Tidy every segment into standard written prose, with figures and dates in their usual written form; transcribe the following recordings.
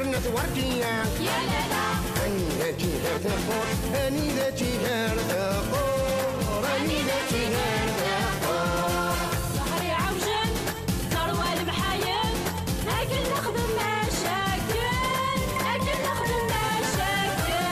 ورنا وردية يا لا لا أني ذاتيها ثقور أني ذاتيها ثقور أني ذاتيها ثقور ظهري عوجن ثروة المحايم أكل نخدم مشاكل أكل نخدم مشاكل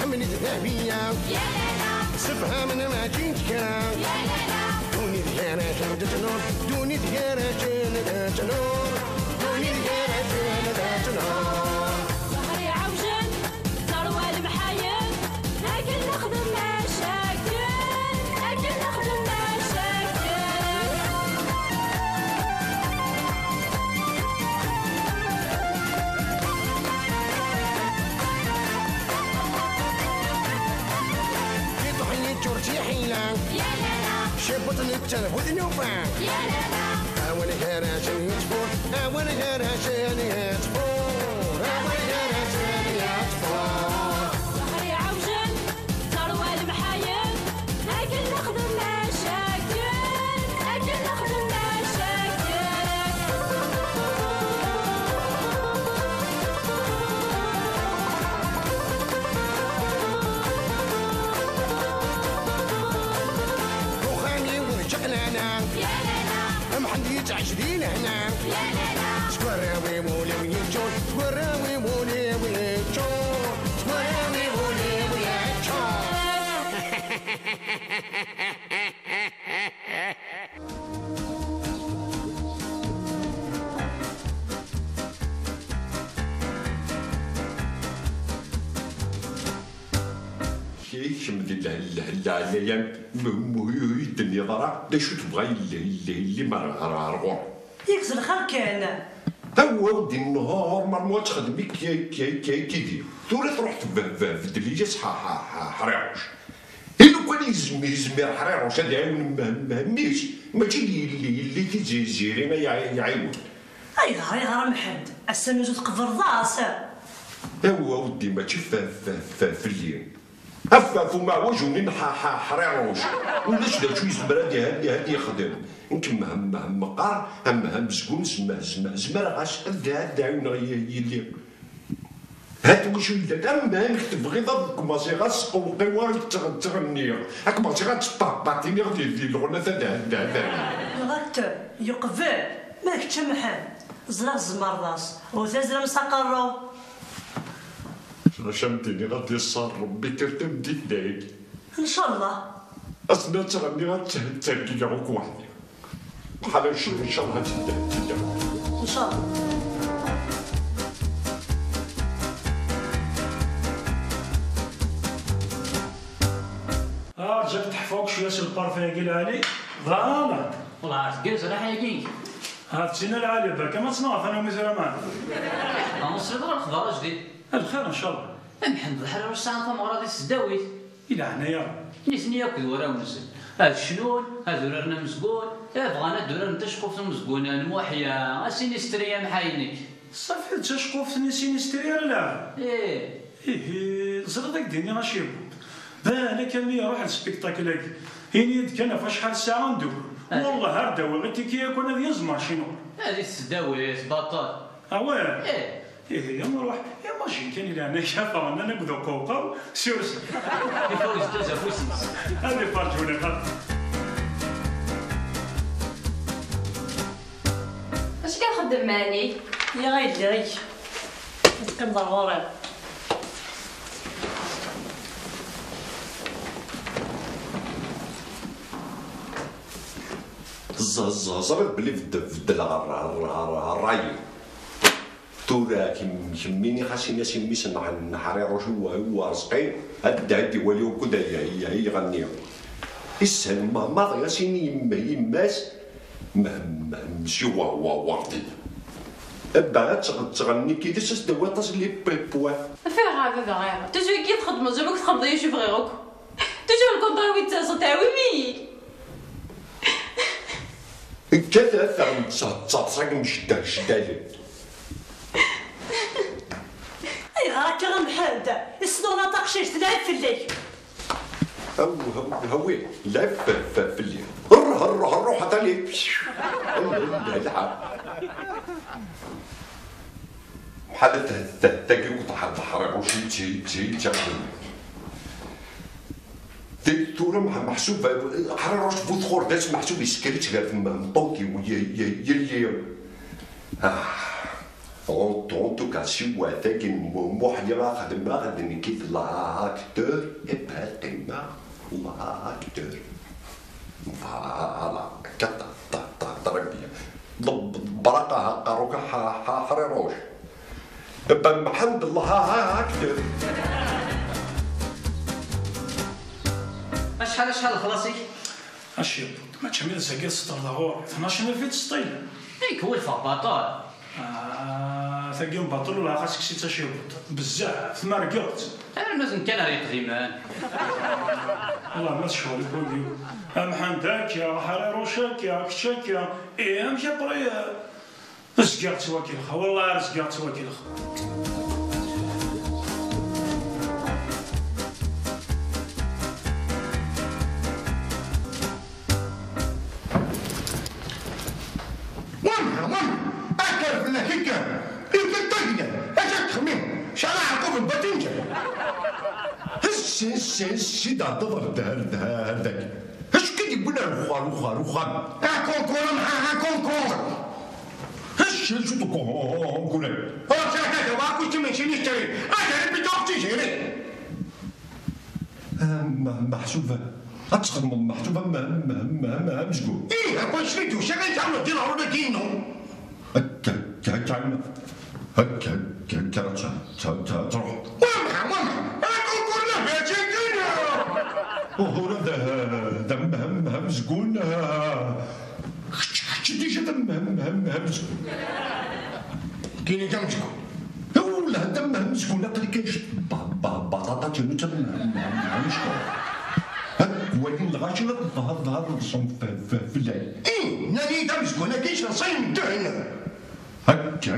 محمد ذهبية يا لا لا سبها من ما جيتك يا لا لا دوني ذيانا جنة نور دوني ذيانا جنة نور دوني ذيانا جنة نور ظهري عوجن ثروة المحايم أكل نخدم مشاكل أكل نخدم مشاكل في ضحية جورتي حيلة يا لا لا شبط التنفذ نوفا يا لا لا أول هراشن يتفور أول هراشن يتفور أول هراشن يتفور ظهري عوجن ثروة المحايم أكل نخدم مشاكل أكل نخدم مشاكل وخامي ورجعنا يا لا لا محد يتعجدين هنا يا لا لا سكراوي مولي ويجون سكراوي مولي ويجون سكراوي مولي ويجون كيكمل الايام الدنيا ضرع دا شو تبغى اللي ما رغوع يكسر الخير كان هو ودي النهار مرموع تخدمي كي دير ثورة تروح في الدليجة حريروش إلا كان يزمير حريروش هذا يعاون مهميش ماشي اللي تيزيري ما يعاون اي غير محمد السما جو تقبر ضاس هو ودي ماشي في الليل هفا ما وجهني حريروش ولاش دا شوي زمرا هادي يخدم يمكن هم مقار هم زقون زمرا غاش هاد عيون يلي هاد وش ولا اما نكتب غير كوماسي غاس قوقي تغني هاك ماشي غاتطاطيني غادي الغنى هذا غات يقبل ما كتش محمد زرا الزمرضاس وتزرا مسقرو شمتني غادي يصار ربي كرتم ديك دايك ان شاء الله اصلا تغني غاتسالكي غوك وحدي بحال ان شاء الله تدير ان شاء الله رجعت تحفوك شويه سي البارفان قال علي فوالا والله عرفت جالس انا حاجيك هاتينا العالي برك ما تصناف انا ومزرا معاك نصري ضرب خضار جديد الخير ان شاء الله محمد الحرير الساعه ما غادي تسداويت الى هنايا نيتني ياكل ورا ونزل هاد الشنون هاد درارنا مزقون بغانا درار نتا شقوف مزقون الموحيه سينيستريا محاينك صافي تشقوف سينيستريا لا ايه زرا داك ديني غاشيبو بالك اني نروح للسبيكتاكل هاكي هيني كان فاش شحال ساعه ندور والله هردا وغيتي كي يكون هذا يزمر شنو هادي تسداويت بطال اواه ايه يا نروح يا ماشي كان الى انا شافه انا نبدا قوقو سيرس يفوز دوزا فوسيس هذه فرجوني اش كنخدم ماني يا غايدي غيك تكمل غوري زرت بلي في الراي تورا كميني خاص الناس يميس نحريروش هو رزقي هاد وليو كدا هي يغنيو السن ما غاسيني يماس مشي وردي بعد تغني كي داش دوات اللي بوا فين هكا غير تجي كي تخدم جابك تخدم يشوف غيرك تجي الكونطاوي تاع تعويمي كذا تصاصق شدالي اي راك غنحد السنونه أقشيش تلعب في الليل. هوي لا في الليل هروح حتى لي العب بحال تاكي وتحرق وشي تجي تاكل تورا محسوب حرر فوتخور داس محسوب يسكريت غير في مطوكي يلي en tout cas si vous êtes un moyen de quitter l'acteur et pas l'acteur voilà تربيه بركه قروك حريروش الحمد لله هكذا شحال خلاصي اش يا بود ما تشمل زكاه سطر دغور 12 في تسطيل هيك هو الفاباطال ثقي مبطل ولا خاصك شي تشيبط بزاف ما رقدت انا لازم كان ريق ديما والله ما تشوف بودي محمدك يا حريروشك يا كشك يا ايه مشى بري رزقات واكل خا والله رزقات واكل خا شي دار هذاك اش كيدير الوخار كونكور معاها كونكور اش شو كونكور هذا واكو تمشي نشتري انا بدي تشتري محسوبه اتخدم محسوبه ما مشكون ايه اكو شريتو شغال تعمل دينار ولا كينو هكا تروح وهو دم مسكون ديجا دم مسكون كاين دم مسكون ولا دم مسكون اللي كاين بطاطا تنو مسكون ولكن الغاشي ظهر الصوم في الليل ايه ناني دم مسكون كاينش نصين دهن هكا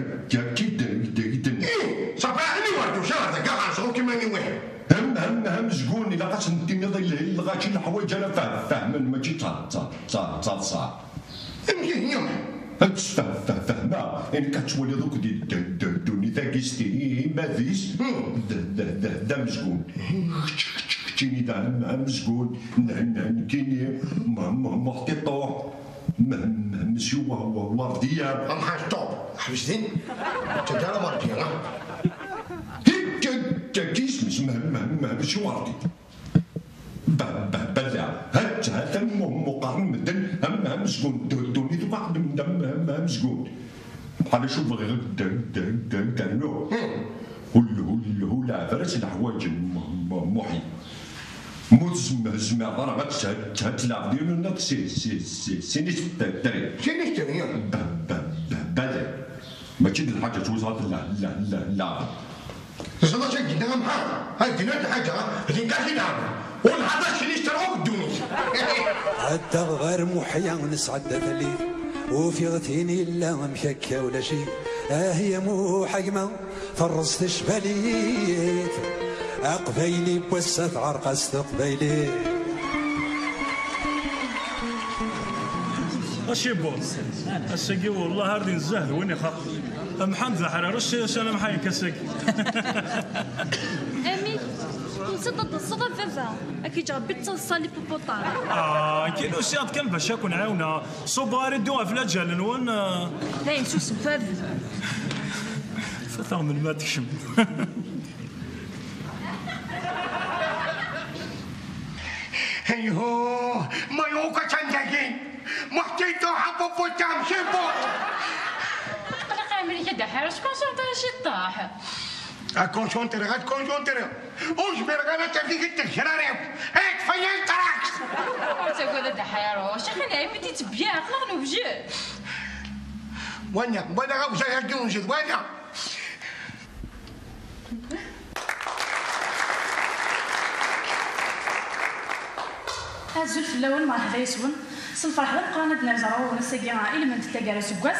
كيدن ايه صباحني وردو شهر كاع نصوم كيما ني واحد هم زقوني لا خاص ندير الغاشي الحوايج انا فاهم ماشي تصا يوم فهمها يعني كتولي دوك دوني ذاكيستي مازيش دا مزقون كتيني دا مزقون كيني محطيطو مسيو ورديه حاج طوب حبستين تجارة ورديه كيسمس ماشي وردي بلا هذا مقارن مدن هم مسكون دوني دوك واحد من دم مسكون بحال شوف غير دارلو هو العفرس الحوايج محي زعما راه غتلعب ديالو ناك سينيت الدري سينيت الدري بلا ماشي د الحاجه توصل لا زعما شكينا معاه هاي دينا الحاجه اللي كاع نعمل والهذا اللي اشتراوه بالدوني عدا غير محيا ونسعد ثلي وفي غتيني لا مشكا ولا شي هي محكمه فرصت شباليت قبيلي بوسات عرقست قبيلي اشي بوس السقي والله هاردي الزهد وين يخاف محمد حرار اش انا محايك السقي امي نصدد الصدف فافا اكيد جربت تصل لي بوبوطار كاين وسياد كان باش نكون عاونه صباري دوها في الاجل وين باين سوس فاف فتاو من ما تكشم ايوه ما يوكا تنجاكين محتيتو حبو بوتام شيبو انا امريكا دحر شكون صوت شي طاح كونسونتر غاد كونسونتر واش بيرغانا تفيك التشراري اك فيان تراك تقول دحر واش خليها بدي تبيع خلغنو بجي وانا غاوزا يجونز وانا هازو الفلاول مع هذا يسون صنفرح لقانا دنازرو ونساقي إلى من تتاقى سكواس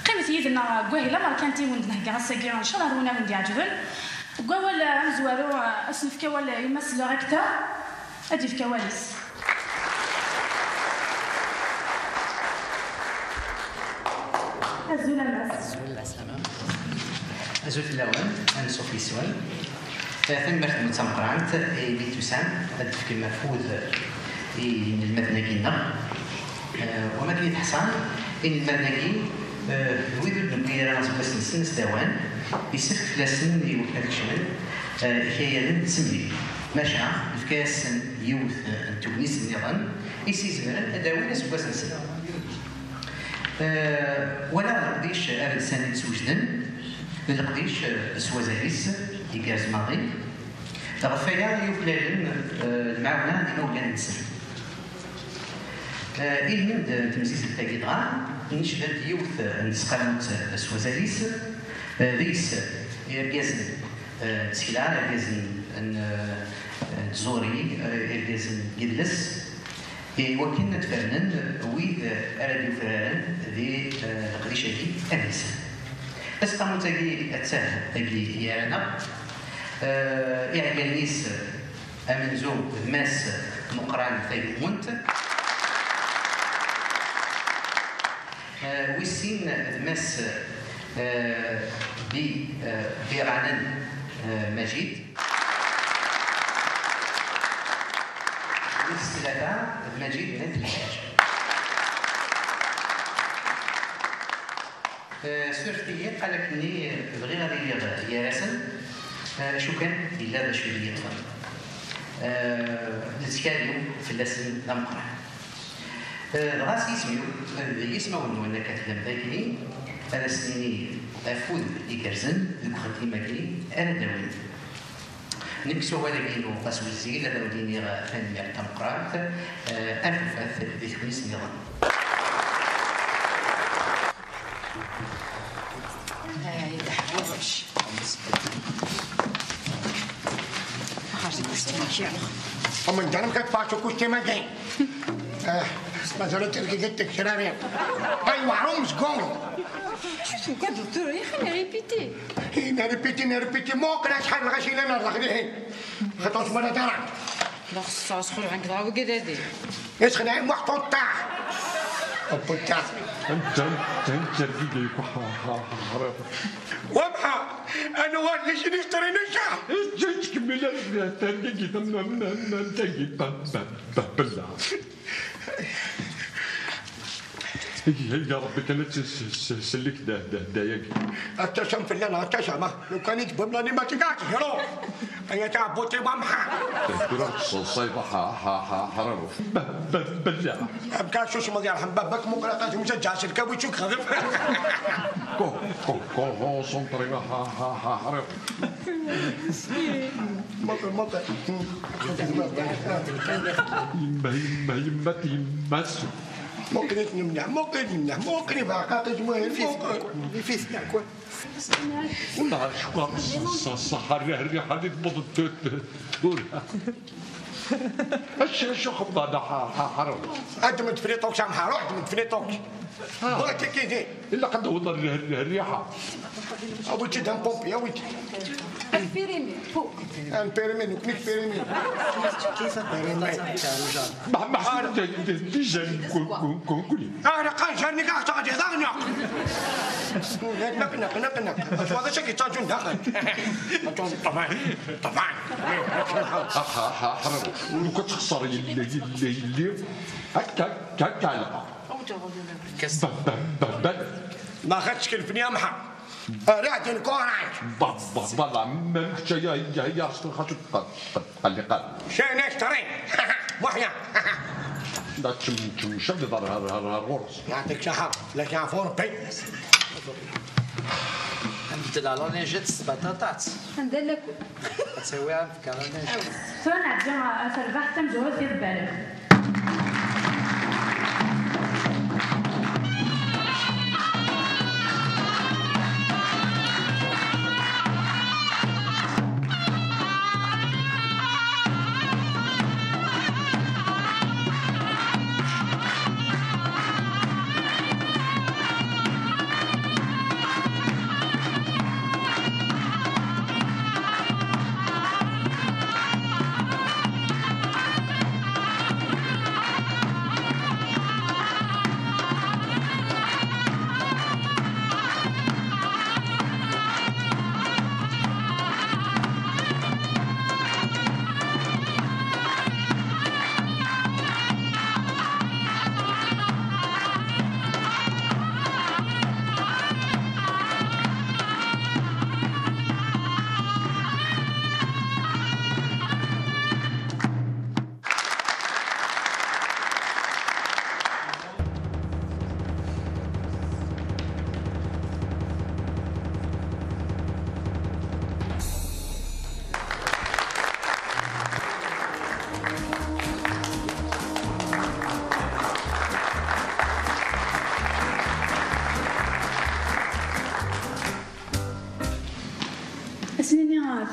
قيمة يدنا قوهلا ما كانتي وندنا كاع ساقي ان شاء الله رونا وندي عجبن وقال زوارو أسنف كوال يمثل غكتا أدي في كواليس. أزول الناس. أزول الأول أنا صوفي سوال. ثم متمقرانت اللي تسام هاد كما فوز المدنكينا ومدينة حصان إن المدنكي ويدو النبيرة بس نسنس دوان يسف لسن يوكل شمال كيانا تسمي ماشا الكاس يوث تونس النظام يسيزمرا داوين بس نسن ولا نقديش أرد سنة سوجدن نقديش سوازاريس إيجاز ماضي غفايا يوكلالن المعاونة ديما وكان نسن إلمن تمزيز التاكيدغا نشبت يوث نسقانوت سوازاريس ذيس يرجازن تسكيلا يرجازن تزوري يرجازن جلس وكن نتفرنن ويد أراد يفرن ذي القديشة دي أنسا بس قاموا تاقي أتساه تاقي يانا يعجلنيس أمنزو ماس مقران تاقي مونت ويسين ماس برعنان مجيد والثلاثة مجيد بنت الحاج سورتي قال لك اني بغي غادي ياسن شو كان الا باش يدير نتكلم في اللسن نمقرا غاس يسمعوا انه كاتب ذاكري هذا سنيني افوز يكرزن الخدمه ماكلي انا داوي نكسو هذا كينو قاسو الزيل هذا وديني فان مع تمقرات انفث بثميس نظام يتحبوش خرجت كوستي ومن جانب كتفاشو كوستي ماكين مثلا تلقى قلت شرارين ايوا عروم سكون شو كان دكتور يا اخي نريبيتي مو كنا شحال غاشي لنا نرغليه خطوش مرة ترى لا خصها سخر عنك ضربة قدادي ايش خلينا وقت طاع بوتا انت رقيقي وابحى انا واحد ليش نشتري نشا جيت كمل ترقيقي ثم ننتقي بالله يا ربي كانت سلك دايق التشم في الليل التشم لو كان يجيب لنا ما تقاعد يرو انا تعب بوتي بامحى الصيف حرام بالله ابقى شو اسمه ديال حبابك مقلقات مسجع سلكه ويشوك خذف كو سونتري حرام مطر يمتي ممكن يتنمنع ممكن يبقى قاطج مهم يفيس كوي والله شكرا الصحة الريحة اللي تبض تورها شو خبضة حرام أنت من تفريطوك سامحة روح من تفريطوك بغيت كيدي إلا قد والله الريحة أبو تشدها بومبي يا ويتي البيريمي فوق البيريمين وكنيك بيريمين كيف بيريمين ما حد تيجان كونكولي أنا قال جاني قاعد تقعد يضغني نق هذا شكل تاجون داخل طبعا حرام لو كتخسر اللي هكا علقة ما خدش كلفني أمحى رعت الكورة والله ما مشى يا رسول خاطر قال لي قال شي نشتري وحيا لا تشم شد الغرس يعطيك شحر لك يا فوربي عندي لالونيجيت بطاطات ندير تسويها في كالونيجيت سواء نعجم فربحت مزور في البلد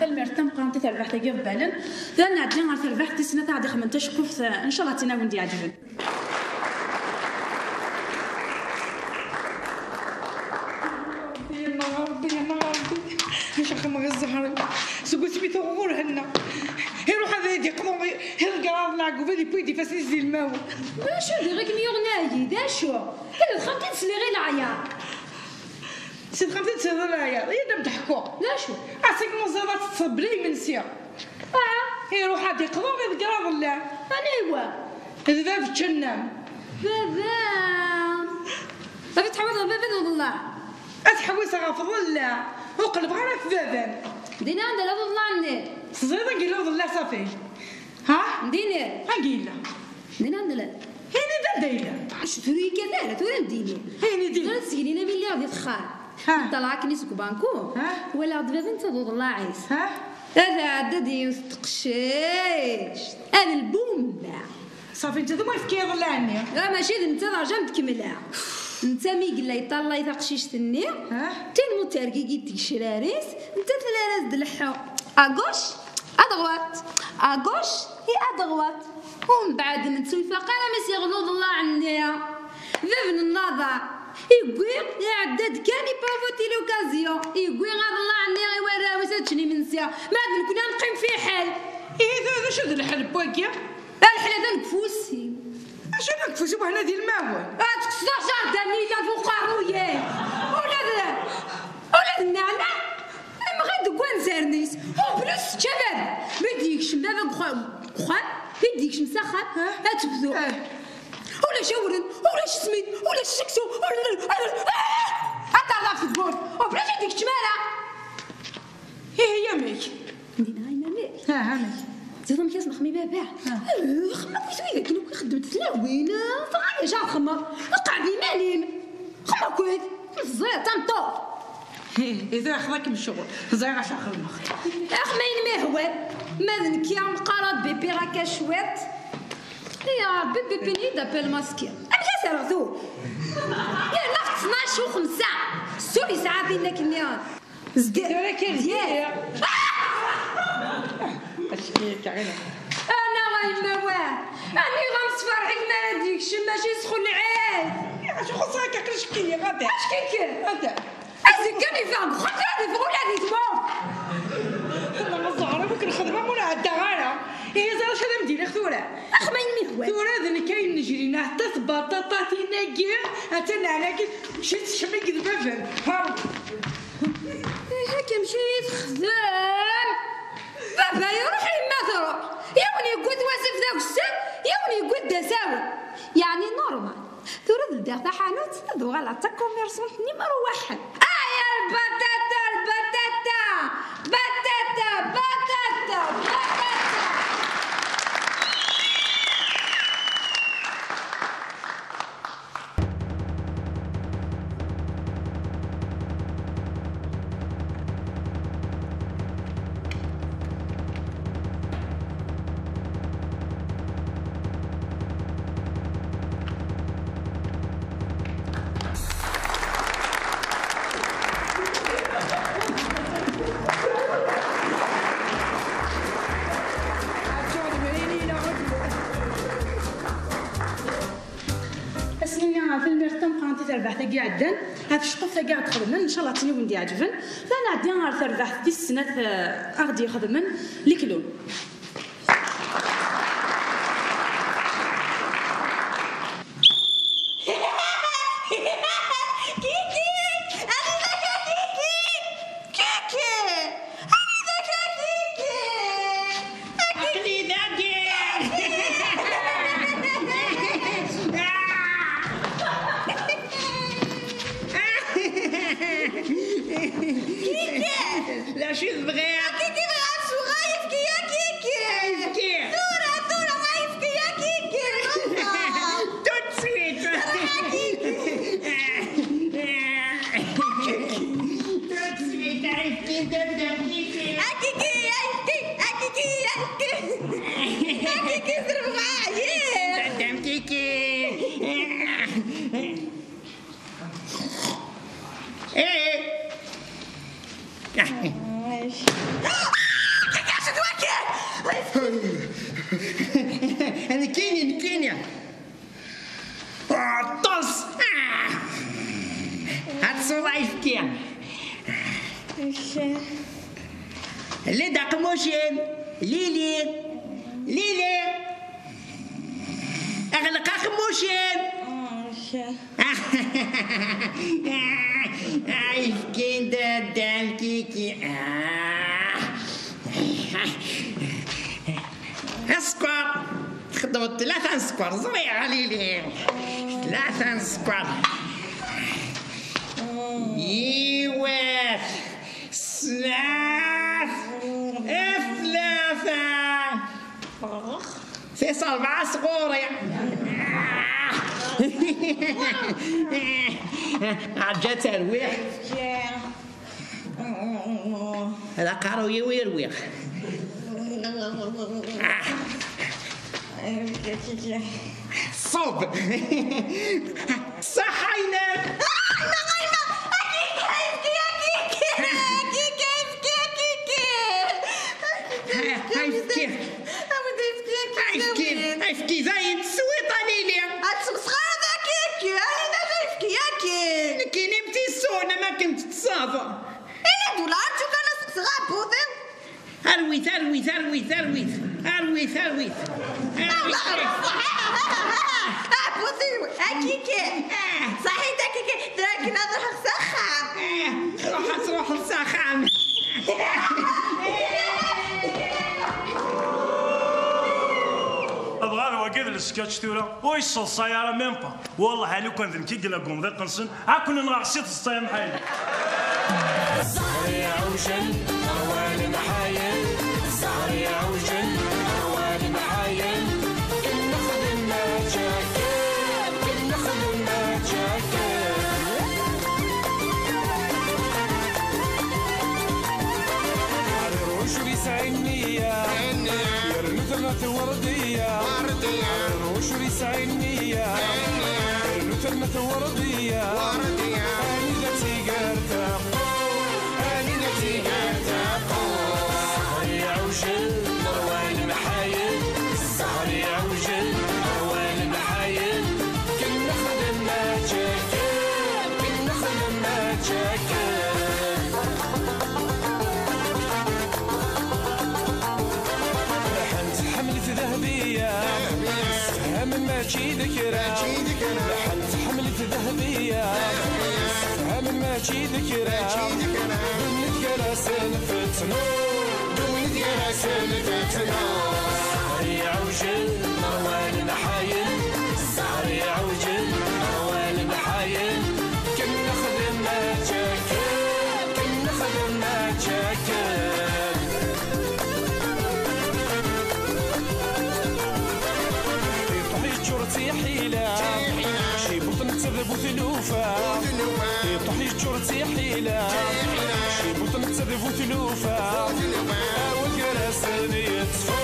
ثلمر تم قرنت تربح تجيب بالن ذا نعدين على تربح تسنة عاد خمنتش قف إن شاء الله تناول دي عجبن مش خم الزهر سقوط بيت غور هنا يروح هذا يقضون القرار نعقو بدي بيدي فاسيس ديال الماء واش هذا غير يغناي ذا شو هذا خمتين سلي غير العيار سيد خمتين سلي غير العيار يا دم تحكوا لا شو عساك مزارات تصبري من سيا يروح هذا يقضون القرار الله انا ايوا هذا في الجنام بابا تحوض بابا الله اتحوس غافض الله وقلب غير في بابا دينا عند لا الله عندي صغيره قيل له الله صافي ها دينا قيل دينا عند لا هيني دا دايله اش تري كذا توري نديني هيني دي غير تسقيني بلي غادي تخار طلعك نيسك بانكو ولا ضبط انت ضد الله عيس هذا عددي تقشيش انا البومبا صافي انت ما يفكي يضل عني لا ماشي انت راجع تكملها انت مي قلا يطلع يتقشيش تني تنمو تاركي كي تشراريس انت ثلاث دلحو اغوش ادغوات اغوش هي ادغوات ومن بعد نتسوي فقاله ما سيغلوض الله عندها ذبن النظر يقول يا عداد كان يبافوتي لوكازيون يقول غير الله عندي غير ورا وساتشني من سيا ما كنا نقيم في حال هذا شو ذا الحل بواكيا الحل هذا نكفوسي شنو نكفوسي بحال هذه الماول تقصدش انت ميتا فوق قارويه ولا النعناع ما غادي كون زارنيس او بلوس شباب ما ديكش بابا خان ما ديكش مسخن تبدو ولا شاورن ولا سميت ولا السكسو حتى الله في البول وبلاش ديك تماله هي ميك ندينا غير ميك ميك زيد مكياس نخمي بابا خمر ويسوي ذاك لو خدمت تلاوين فغايا جا خمر وقع بي مالين خمر كويت الزيت تنطوف اذا اخذك من الشغل زي غاش اخذ المخ اخمين ما هو ماذنك يا مقارب بيبي راكا شويت يا ربي بيبي دابيل ماسكي امشي سيرغدو يا نفط 12 و5 سوري ساعه بينك النيان زدير كير انا غيمواه راني غنصفر حيت ما نديكش ماشي سخون عاد اش خصك كاكل شكيه غدا اش كيكير غدا ازكاني فاهم خاطرني في ولادي تمام انا الزهره بك الخدمه ولا عدا غاره هي زعما شنو مدير ثوره اخمين مي هو ثوره ذن كاين نجرينا حتى بطاطا تيناكي حتى نعناكي مشيت شمي كذبه فهم ها هكا مشيت خدام بابا يروح لما تروح يوني يقود واسف ذاك السن يوني يقود دساوي يعني نورمال ترد دار حانوت تدو على كوميرسونت نيميرو 1 يا البطاطا البطاطا بطاطا بطاطا بطاطا تربح تاقي عدن هاد الشقف تاقي عاد خدمن ان شاء الله تنيو ندي عجبن لا نعدي غير تربح دي السنه غادي يخدمن لكلون لا شو تبغي كيكي بغا شو غايف كي يا كيكي ثورة غايف كي يا كيكي توت سويت توت سويت عرفتي دم كيكي كيكي كيكي زرب معايا دم كيكي ايه انا كيني طص هاد الصوره يفكي اللي داق موشين ليلي اغلق موشين يفكين دام كيكي اسكر خدموا 3 سكر زريعة ليلي 3 سكر ايوا 3 4 صغوري عجات ترويح هذا قاروي ويرويح صوب صح عينك كيف زايد سويطة ليلي صغار ذاك ياكي انا شايفك ياكي لكن نمتي السونة ما كنت تصافى انا دولار شو كان صغار بوذن أرويث بوذي اكيكي صحيح داكيكي ذاك نظر سخام تروح السخام أبغى وكذا السكاتش تورا ويش السيارة ميم با والله حالي كان ذنكي قلا قوم ذا قنصن عكون نغسيت الصيام حالي الزهر يعوجن روان محايل الزهر يعوجن روان محايل كل نخدم ما جاكل كل نخدم ما جاكل الروش بيسعينية يرمي ثمة وردية الروش بيسعينية يرمي ثمة وردية أني ذاتي قرتاق الزهر يعوجن روان محايل الزهر يعوجن روان محايل كل نخدم ما جاكل كل نخدم ما جاكل لحنت حملة ذهبية فهم ما تجي ذكرى لحنت حملة ذهبية فهم ما تجي ذكرى دمنت قراسن فتنو الزهر يعوجن روان محايل الزهر يعوجن روان محايل كل نخدم ما جاكل كل نخدم ما جاكل يطحي جرتي حيلة شي بطن تذب وثلوفة يطحي جرتي حيلة شي بطن تذب وثلوفة أول قراسن يطفو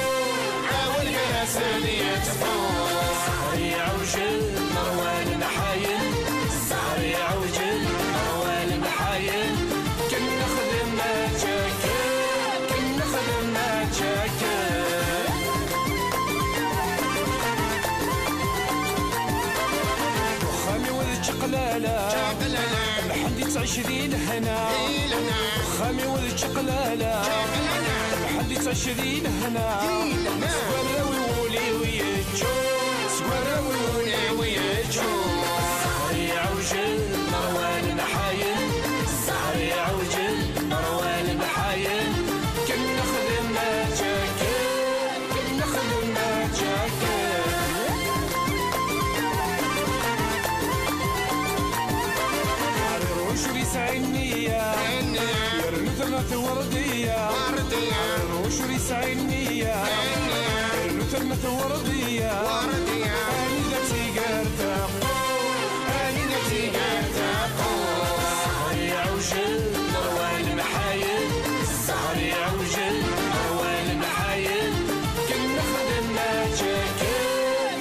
الزهر يعوجن روان محايل الزهر يعوجن روان محايل كل نخدم ما جاكل كل نخدم ما جاكل وخامي ولد قلالة لحد تعيش ذي الهنا وخامي ولد قلالة لحد تعيش ذي الهنا سوراوي ولي ويجو سوراوي ولي ويجو الزهر يعوجن روان محايل الزهر يعوجن روان محايل كل نخدم ما جاكل كل نخدم ما جاكل الروش بيسعينية يرمي ثمة وردية الروش بيسعينية يرمي ثمة وردية أني ذاتي قرتاق الزهر يعوجن روان محايل الزهر يعوجن روان محايل كل نخدم ما جاكل